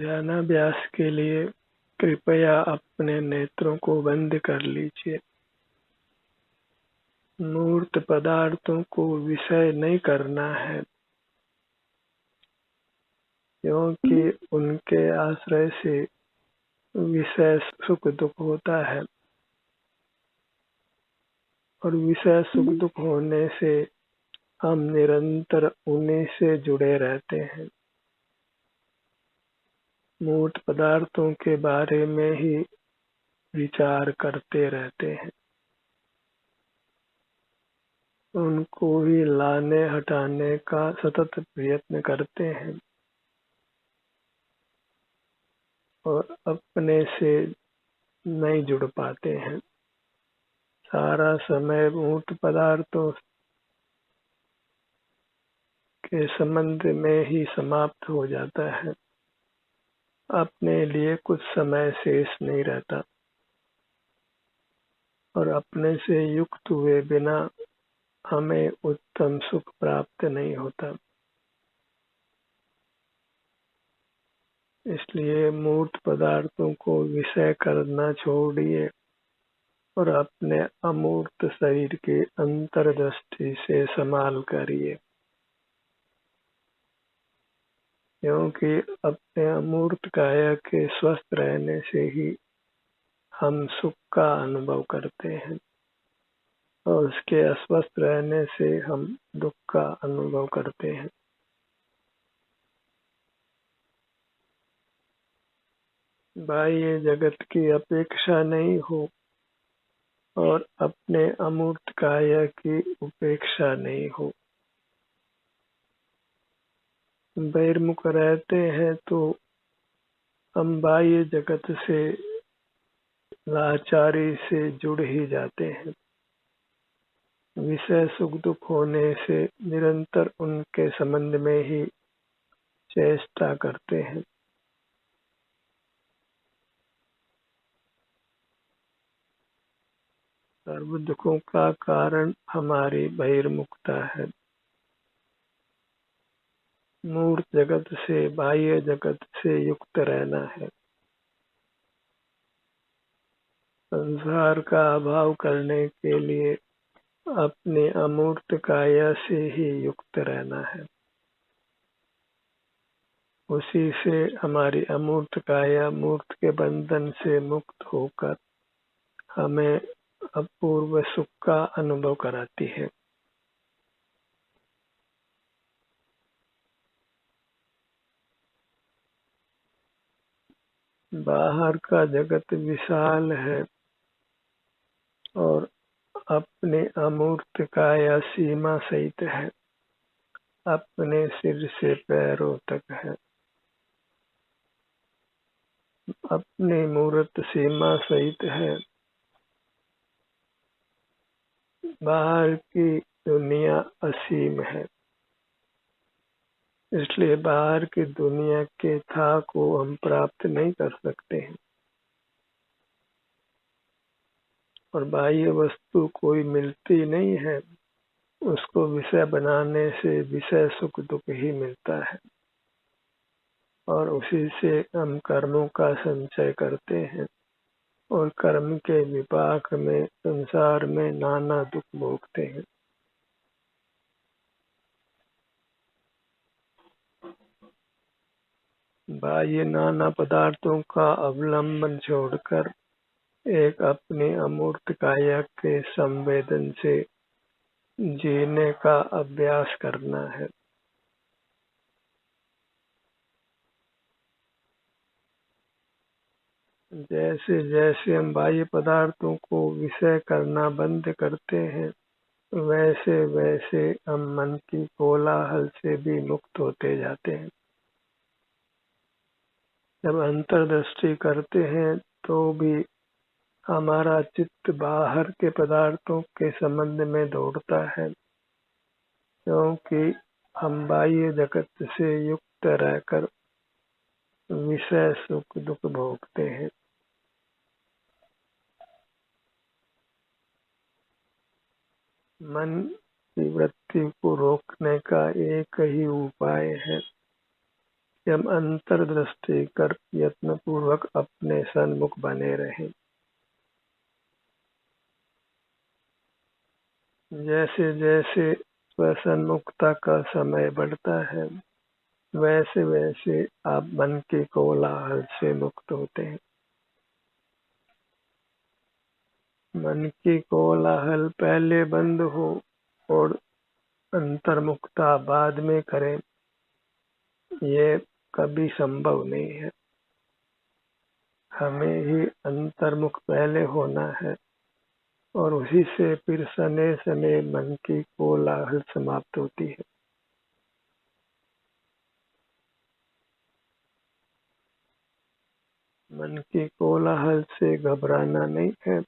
ध्यानाभ्यास के लिए कृपया अपने नेत्रों को बंद कर लीजिए। मूर्त पदार्थों को विषय नहीं करना है, क्योंकि उनके आश्रय से विषय सुख दुख होता है और विषय सुख दुख होने से हम निरंतर उन्हीं से जुड़े रहते हैं। मूर्त पदार्थों के बारे में ही विचार करते रहते हैं, उनको ही लाने हटाने का सतत प्रयत्न करते हैं और अपने से नहीं जुड़ पाते हैं। सारा समय मूर्त पदार्थों के संबंध में ही समाप्त हो जाता है। अपने लिए कुछ समय शेष नहीं रहता और अपने से युक्त हुए बिना हमें उत्तम सुख प्राप्त नहीं होता। इसलिए मूर्त पदार्थों को विषय करना छोड़िए और अपने अमूर्त शरीर की अंतर्दृष्टि से संभाल करिए, क्योंकि अपने अमूर्त काया के स्वस्थ रहने से ही हम सुख का अनुभव करते हैं और उसके अस्वस्थ रहने से हम दुख का अनुभव करते हैं। बाह्य जगत की अपेक्षा नहीं हो और अपने अमूर्त काया की उपेक्षा नहीं हो। बहिर्मुख रहते हैं तो हम बाह्य जगत से लाचारी से जुड़ ही जाते हैं। विषय सुख दुख होने से निरंतर उनके संबंध में ही चेष्टा करते हैं। सर्व दुखों का कारण हमारी बहिर्मुखता है। मूर्त जगत से बाह्य जगत से युक्त रहना है। संसार का अभाव करने के लिए अपने अमूर्त काया से ही युक्त रहना है। उसी से हमारी अमूर्त काया मूर्त के बंधन से मुक्त होकर हमें अपूर्व सुख का अनुभव कराती है। बाहर का जगत विशाल है और अपने अमूर्त काया सीमा सहित है, अपने सिर से पैरों तक है। अपनी मूर्त सीमा सहित है। बाहर की दुनिया असीम है, इसलिए बाहर की दुनिया के था को हम प्राप्त नहीं कर सकते हैं और बाह्य वस्तु कोई मिलती नहीं है। उसको विषय बनाने से विषय सुख दुख ही मिलता है और उसी से हम कर्मों का संचय करते हैं और कर्म के विपाक में संसार में नाना दुख भोगते हैं। बाह्य नाना पदार्थों का अवलंबन छोड़कर एक अपने अमूर्त काया के संवेदन से जीने का अभ्यास करना है। जैसे जैसे हम बाह्य पदार्थों को विषय करना बंद करते हैं, वैसे वैसे हम मन की कोलाहल से भी मुक्त होते जाते हैं। जब अंतर्दृष्टि करते हैं तो भी हमारा चित्त बाहर के पदार्थों के संबंध में दौड़ता है, क्योंकि हम बाह्य जगत से युक्त रहकर विषय सुख दुख भोगते हैं। मन की वृत्ति को रोकने का एक ही उपाय है कि हम अंतर्दृष्टि कर यत्न पूर्वक अपने सन्मुख बने रहें। जैसे जैसे स्वसन्मुखता का समय बढ़ता है, वैसे वैसे आप मन के कोलाहल से मुक्त होते हैं। मन की कोलाहल पहले बंद हो और अंतर्मुखता बाद में करें, ये कभी संभव नहीं है। हमें ही अंतर्मुख पहले होना है और उसी से फिर सने सने मन की कोलाहल समाप्त होती है। मन की कोलाहल से घबराना नहीं है।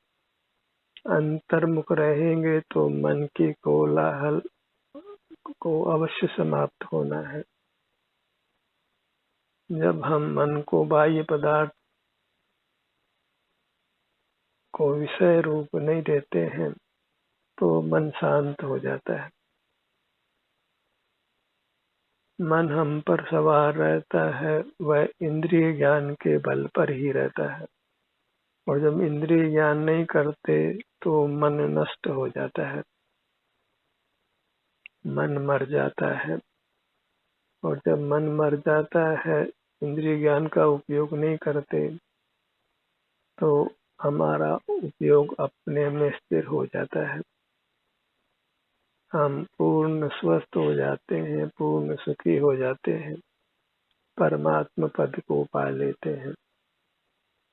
अंतर्मुख रहेंगे तो मन की कोलाहल को अवश्य समाप्त होना है। जब हम मन को बाह्य पदार्थ को विषय रूप नहीं देते हैं तो मन शांत हो जाता है। मन हम पर सवार रहता है, वह इंद्रिय ज्ञान के बल पर ही रहता है। और जब इंद्रिय ज्ञान नहीं करते तो मन नष्ट हो जाता है, मन मर जाता है। और जब मन मर जाता है, इंद्रिय ज्ञान का उपयोग नहीं करते तो हमारा उपयोग अपने में स्थिर हो जाता है। हम पूर्ण स्वस्थ हो जाते हैं, पूर्ण सुखी हो जाते हैं, परमात्मा पद को पा लेते हैं।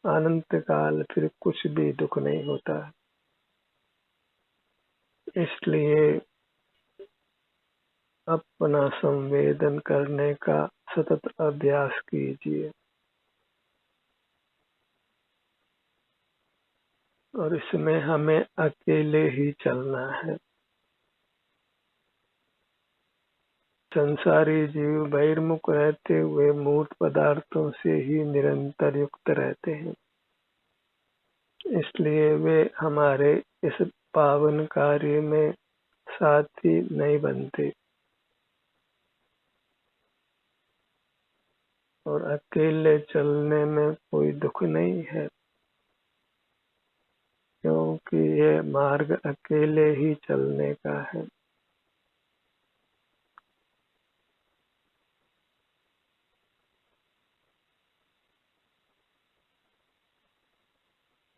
अनंत काल फिर कुछ भी दुख नहीं होता। इसलिए अपना संवेदन करने का सतत अभ्यास कीजिए और इसमें हमें अकेले ही चलना है। संसारी जीव बहिर्मुख रहते हुए मूर्त पदार्थों से ही निरंतर युक्त रहते हैं। इसलिए वे हमारे इस पावन कार्य में साथी नहीं बनते और अकेले चलने में कोई दुख नहीं है, क्योंकि ये मार्ग अकेले ही चलने का है।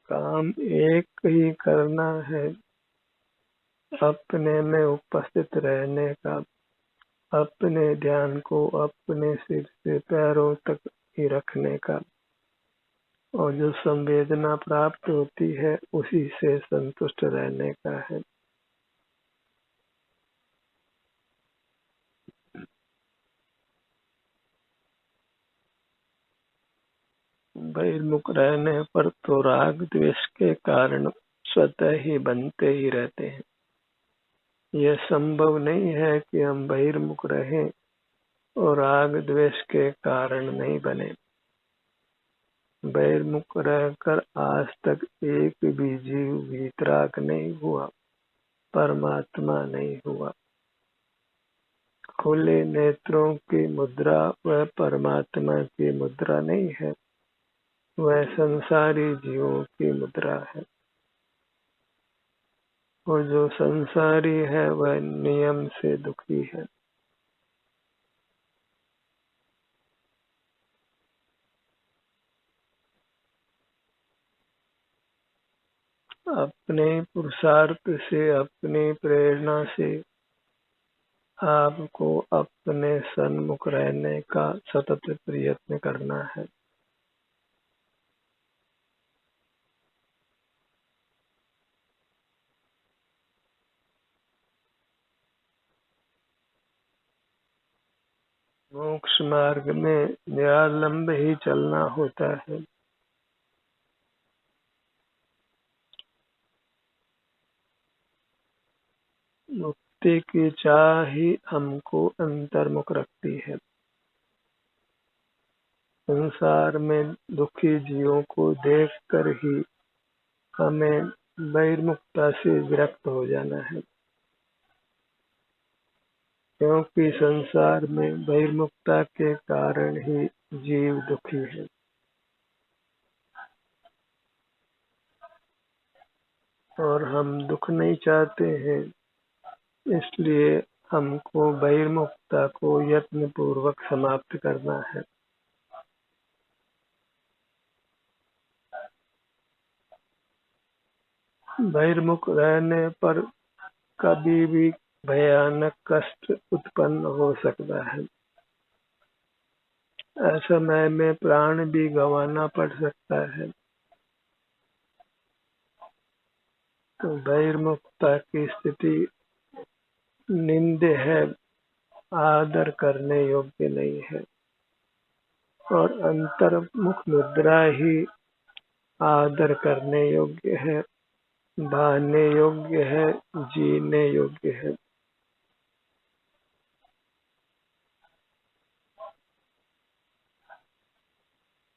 काम एक ही करना है, अपने में उपस्थित रहने का, अपने ध्यान को अपने सिर से पैरों तक ही रखने का, और जो संवेदना प्राप्त होती है उसी से संतुष्ट रहने का है। बहिर्मुख रहने पर तो राग द्वेष के कारण स्वतः ही बनते ही रहते हैं। यह संभव नहीं है कि हम बहिर्मुख रहें और राग द्वेष के कारण नहीं बने। बहिर्मुख रहकर आज तक एक भी जीव वीतराग नहीं हुआ, परमात्मा नहीं हुआ। खुले नेत्रों की मुद्रा वह परमात्मा की मुद्रा नहीं है, वह संसारी जीवों की मुद्रा है। और जो संसारी है वह नियम से दुखी है। अपने पुरुषार्थ से, अपनी प्रेरणा से आपको अपने सन्मुख रहने का सतत प्रयत्न करना है। मोक्ष मार्ग में निरालंब ही चलना होता है। मुक्ति की चाह ही हमको अंतर्मुख रखती है। संसार में दुखी जीवों को देखकर ही हमें बहिर्मुखता से विरक्त हो जाना है। क्योंकि संसार में बहिर्मुखता के कारण ही जीव दुखी है। और हम दुख नहीं चाहते हैं, इसलिए हमको बहिर्मुखता को यत्न पूर्वक समाप्त करना है। बहिर्मुख रहने पर कभी भी भयानक कष्ट उत्पन्न हो सकता है। ऐसे समय में प्राण भी गंवाना पड़ सकता है। तो बहिर्मुखता की स्थिति निंद्य है, आदर करने योग्य नहीं है। और अंतर्मुख मुद्रा ही आदर करने योग्य है, भाने योग्य है, जीने योग्य है।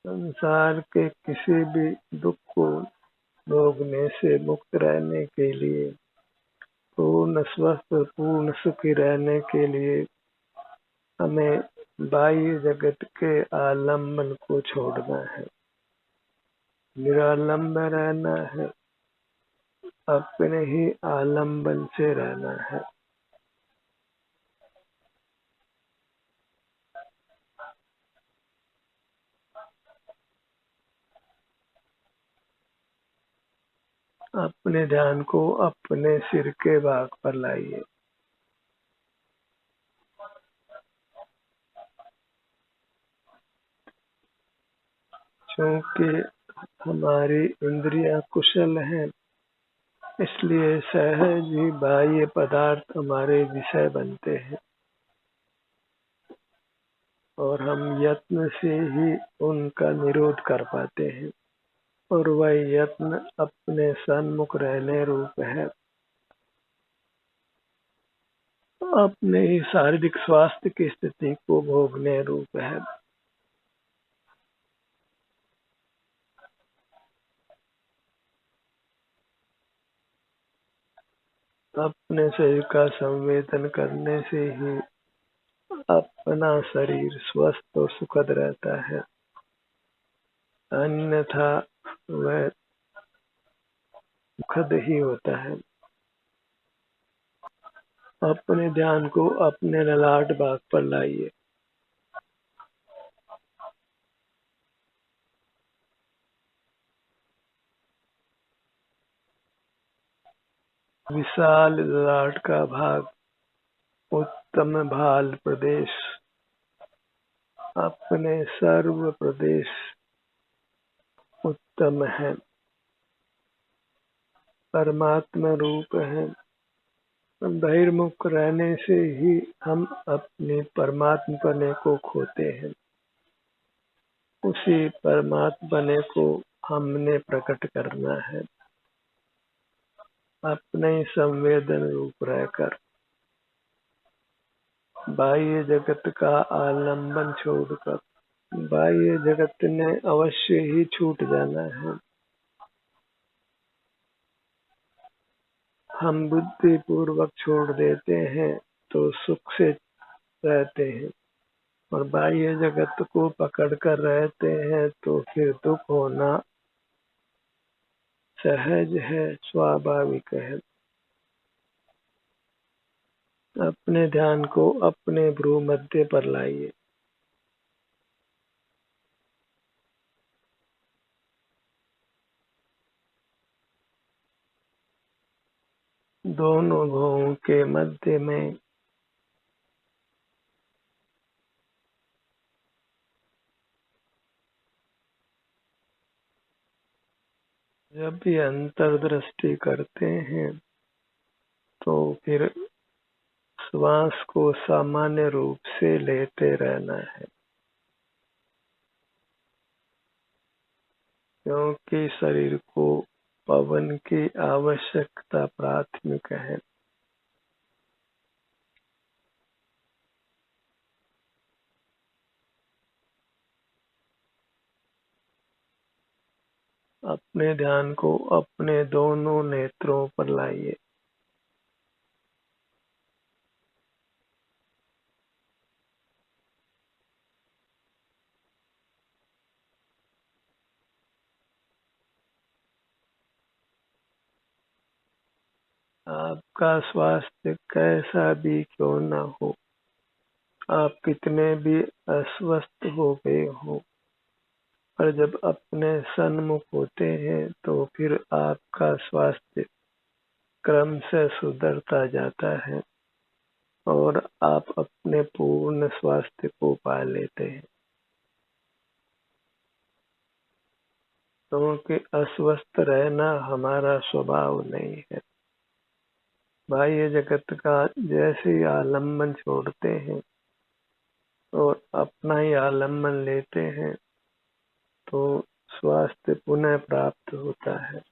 संसार के किसी भी दुख को भोगने से मुक्त रहने के लिए, पूर्ण स्वस्थ पूर्ण सुखी रहने के लिए हमें बाह्य जगत के आलम्बन को छोड़ना है, निरालंब रहना है, अपने ही आलम्बन से रहना है। अपने ध्यान को अपने सिर के भाग पर लाइए। क्योंकि हमारी इंद्रियां कुशल हैं, इसलिए सहज ही बाह्य पदार्थ हमारे विषय बनते हैं और हम यत्न से ही उनका निरोध कर पाते हैं। और वह यत्न अपने सन्मुख रहने रूप है, अपने ही शारीरिक स्वास्थ्य की स्थिति को भोगने रूप है। अपने शरीर का संवेदन करने से ही अपना शरीर स्वस्थ और सुखद रहता है, अन्यथा वह दुखद ही होता है। अपने ध्यान को अपने ललाट भाग पर लाइए। विशाल ललाट का भाग उत्तम भाल प्रदेश, अपने सर्व प्रदेश उत्तम है, परमात्मा रूप है। बहिर्मुख रहने से ही हम अपने परमात्मपने को खोते हैं। उसी परमात्मपने को हमने प्रकट करना है, अपने ही संवेदन रूप रहकर। बाह्य जगत का आलंबन छोड़कर बाह्य जगत ने अवश्य ही छूट जाना है। हम बुद्धि पूर्वक छोड़ देते हैं तो सुख से रहते हैं, और बाह्य जगत को पकड़ कर रहते हैं तो फिर दुख होना सहज है, स्वाभाविक है। अपने ध्यान को अपने भ्रू मध्य पर लाइए। दोनों भुवों के मध्य में जब भी अंतर्दृष्टि करते हैं तो फिर श्वास को सामान्य रूप से लेते रहना है, क्योंकि शरीर को पवन की आवश्यकता प्राथमिक है। अपने ध्यान को अपने दोनों नेत्रों पर लाइए। आपका स्वास्थ्य कैसा भी क्यों न हो, आप कितने भी अस्वस्थ हो गए हो, पर जब अपने सन्मुख होते हैं तो फिर आपका स्वास्थ्य क्रम से सुधरता जाता है और आप अपने पूर्ण स्वास्थ्य को पा लेते हैं। क्योंकि अस्वस्थ रहना हमारा स्वभाव नहीं है। बाह्य जगत का जैसे ही आलम्बन छोड़ते हैं और अपना ही आलम्बन लेते हैं तो स्वास्थ्य पुनः प्राप्त होता है।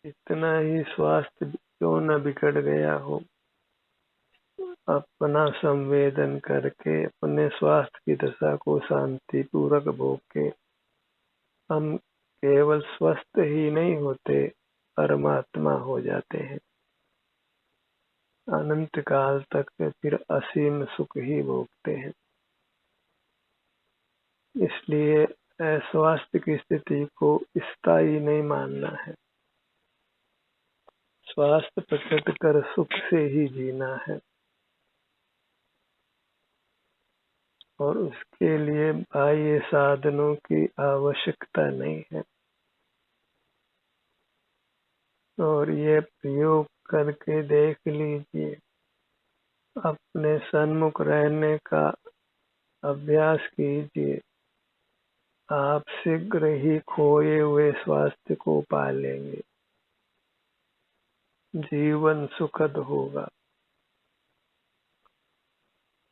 इतना ही स्वास्थ्य क्यों न बिगड़ गया हो, अपना संवेदन करके अपने स्वास्थ्य की दशा को शांति पूर्वक भोग के हम केवल स्वस्थ ही नहीं होते, परमात्मा हो जाते हैं। अनंत काल तक फिर असीम सुख ही भोगते हैं। इसलिए स्वास्थ्य की स्थिति को स्थायी नहीं मानना है। स्वास्थ्य प्रकट कर सुख से ही जीना है और उसके लिए बाह्य साधनों की आवश्यकता नहीं है। और ये प्रयोग करके देख लीजिए, अपने सन्मुख रहने का अभ्यास कीजिए, आप शीघ्र ही खोए हुए स्वास्थ्य को पा लेंगे। जीवन सुखद होगा।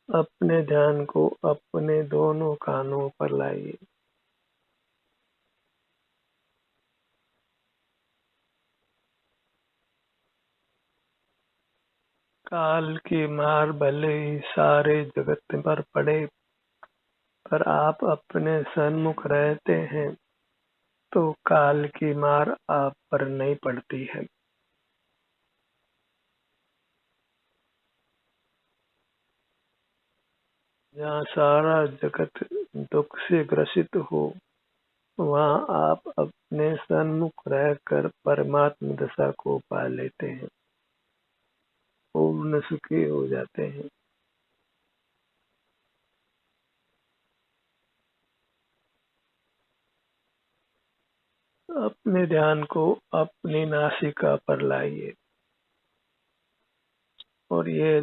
अपने ध्यान को अपने दोनों कानों पर लाइए। काल की मार भले ही सारे जगत पर पड़े, पर आप अपने सन्मुख रहते हैं तो काल की मार आप पर नहीं पड़ती है। जहाँ सारा जगत दुख से ग्रसित हो, वहाँ आप अपने सन्मुख रहकर परमात्म दशा को पा लेते हैं, पूर्ण सुखी हो जाते हैं। अपने ध्यान को अपनी नासिका पर लाइए और ये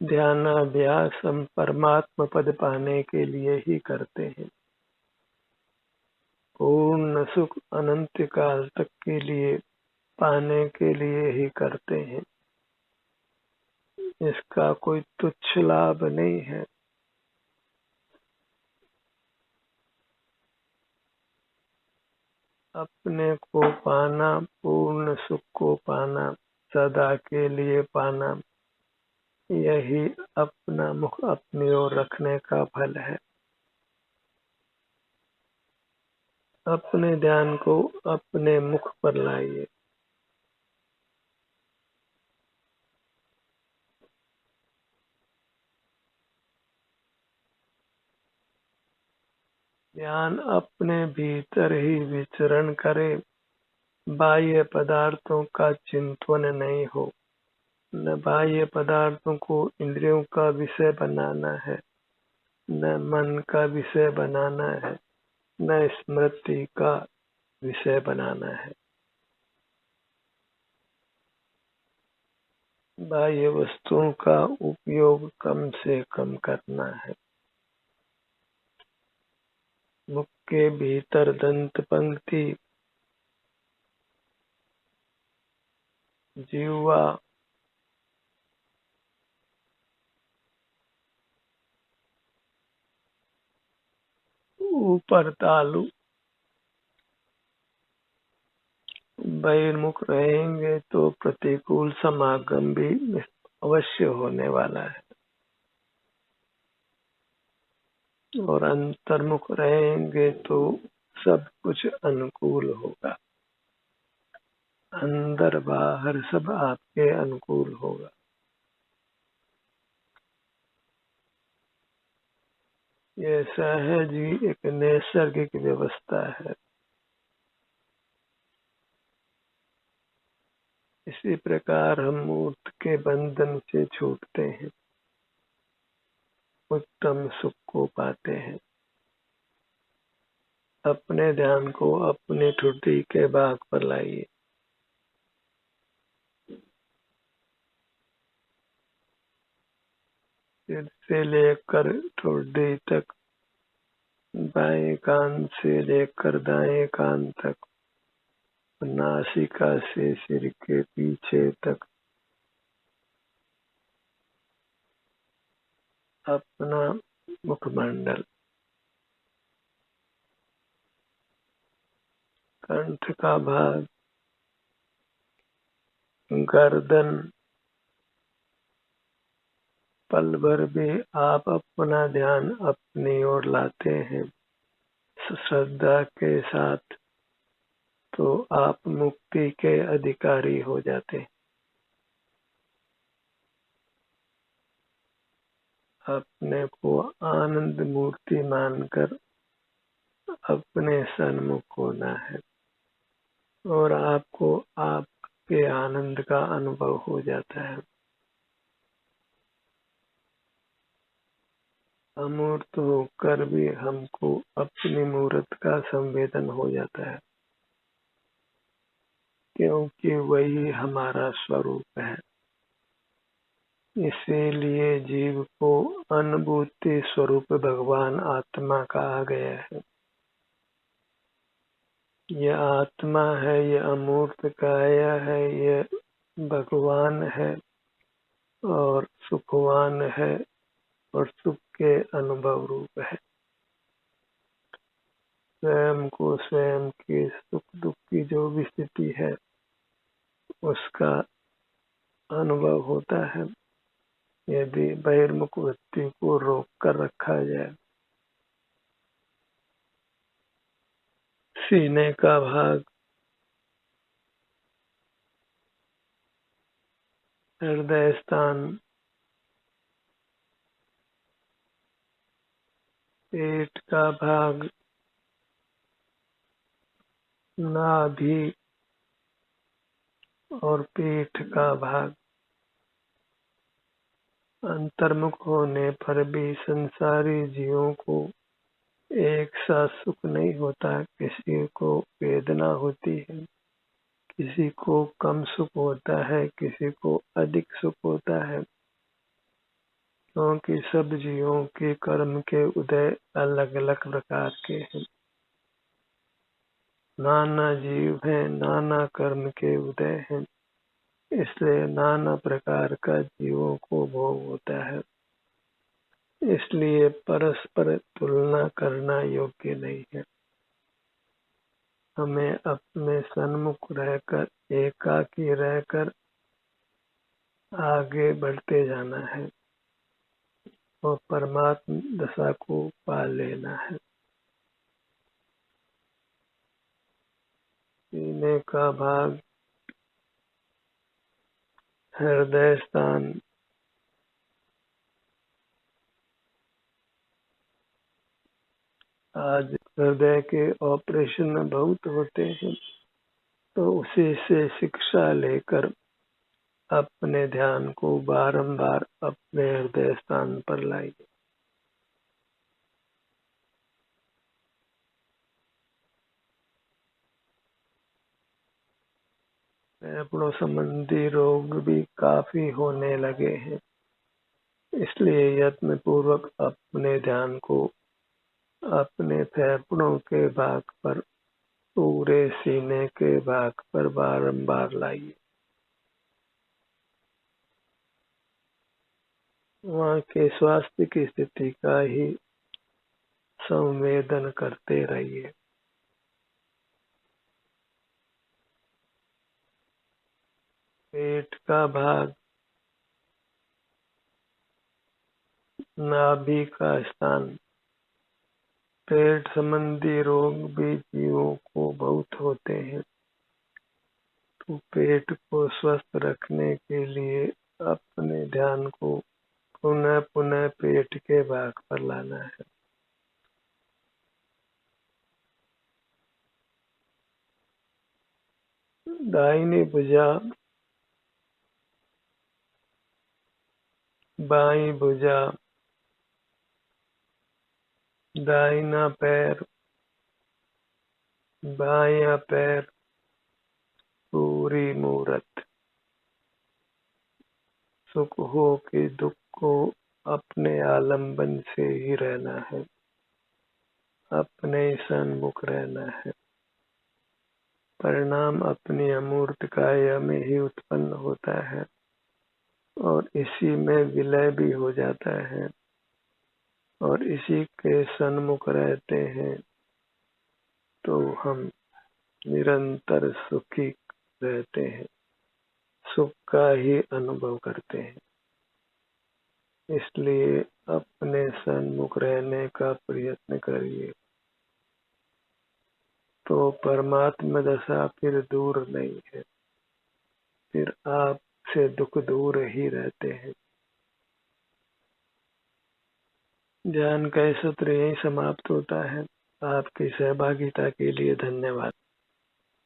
ध्यानाभ्यास हम परमात्म पद पाने के लिए ही करते हैं। पूर्ण सुख अनंत काल तक के लिए पाने के लिए ही करते हैं। इसका कोई तुच्छ लाभ नहीं है। अपने को पाना, पूर्ण सुख को पाना, सदा के लिए पाना, यही अपना मुख अपनी ओर रखने का फल है। अपने ध्यान को अपने मुख पर लाइए। ध्यान अपने भीतर ही विचरण करे, बाह्य पदार्थों का चिंतन नहीं हो। न बाह्य पदार्थों को इंद्रियों का विषय बनाना है, न मन का विषय बनाना है, न स्मृति का विषय बनाना है। बाह्य वस्तुओं का उपयोग कम से कम करना है। मुख के भीतर दंत पंक्ति, जिह्वा, ऊपर तालु, बहिर्मुख रहेंगे तो प्रतिकूल समागम भी अवश्य होने वाला है और अंतर्मुख रहेंगे तो सब कुछ अनुकूल होगा। अंदर बाहर सब आपके अनुकूल होगा। ये सहज ही एक नैसर्गिक व्यवस्था है। इसी प्रकार हम मूर्त के बंधन से छूटते हैं, उत्तम सुख को पाते हैं। अपने ध्यान को अपनी ठुड्डी के भाग पर लाइए। सिर से लेकर ठुड्डी तक, बाएं कान से लेकर दाएं कान तक, नासिका से सिर के पीछे तक अपना मुखमंडल, कंठ का भाग, गर्दन, पल भर भी आप अपना ध्यान अपनी ओर लाते हैं श्रद्धा के साथ, तो आप मुक्ति के अधिकारी हो जाते हैं। अपने को आनंद मूर्ति मानकर अपने सन्मुख होना है और आपको आपके आनंद का अनुभव हो जाता है। अमूर्त होकर भी हमको अपनी मूर्त का संवेदन हो जाता है, क्योंकि वही हमारा स्वरूप है। इसीलिए जीव को अनुभूति स्वरूप भगवान आत्मा कहा गया है। यह आत्मा है, यह अमूर्त काया है, यह भगवान है और सुखवान है और सुख के अनुभव रूप है। स्वयं को स्वयं की सुख दुख की जो भी स्थिति है उसका अनुभव होता है, यदि बहिर्मुख वृत्ति को रोक कर रखा जाए। सीने का भाग, हृदय स्थान, पेट का भाग, नाभि और पीठ का भाग। अंतर्मुख होने पर भी संसारी जीवों को एक साथ सुख नहीं होता, किसी को वेदना होती है, किसी को कम सुख होता है, किसी को अधिक सुख होता है, क्योंकि सब जीवों के कर्म के उदय अलग अलग प्रकार के हैं। नाना जीव हैं, नाना कर्म के उदय हैं, इसलिए नाना प्रकार का जीवों को भोग होता है। इसलिए परस्पर तुलना करना योग्य नहीं है। हमें अपने सन्मुख रहकर, एकाकी रहकर आगे बढ़ते जाना है और परमात्म दशा को पा लेना है। सीने का भाग, हृदय स्थान, आज हृदय के ऑपरेशन बहुत होते हैं, तो उसी से शिक्षा लेकर अपने ध्यान को बारंबार अपने हृदय स्थान पर लाइए। फेफड़ों संबंधी रोग भी काफी होने लगे हैं, इसलिए यत्न पूर्वक अपने ध्यान को अपने फेफड़ों के भाग पर, पूरे सीने के भाग पर बारंबार लाइए। वहाँ के स्वास्थ्य की स्थिति का ही संवेदन करते रहिए। पेट का भाग, नाभि का स्थान। पेट संबंधी रोग भी जीवों को बहुत होते हैं, तो पेट को स्वस्थ रखने के लिए अपने ध्यान को पुनः पुनः पेट के भाग पर लाना है। दाहिनी भुजा, बाईं भुजा, दाहिना पैर, बायां पैर, पूरी मूरत। सुख हो कि दुख को अपने आलम्बन से ही रहना है, अपने सन्मुख रहना है। परिणाम अपनी अमूर्त काया में ही उत्पन्न होता है और इसी में विलय भी हो जाता है और इसी के सन्मुख रहते हैं तो हम निरंतर सुखी रहते हैं, सुख का ही अनुभव करते हैं। इसलिए अपने सन्मुख रहने का प्रयत्न करिए तो परमात्मा दशा फिर दूर नहीं है, फिर आपसे दुख दूर ही रहते हैं। ज्ञान का सत्र यही समाप्त होता है। आपकी सहभागिता के लिए धन्यवाद।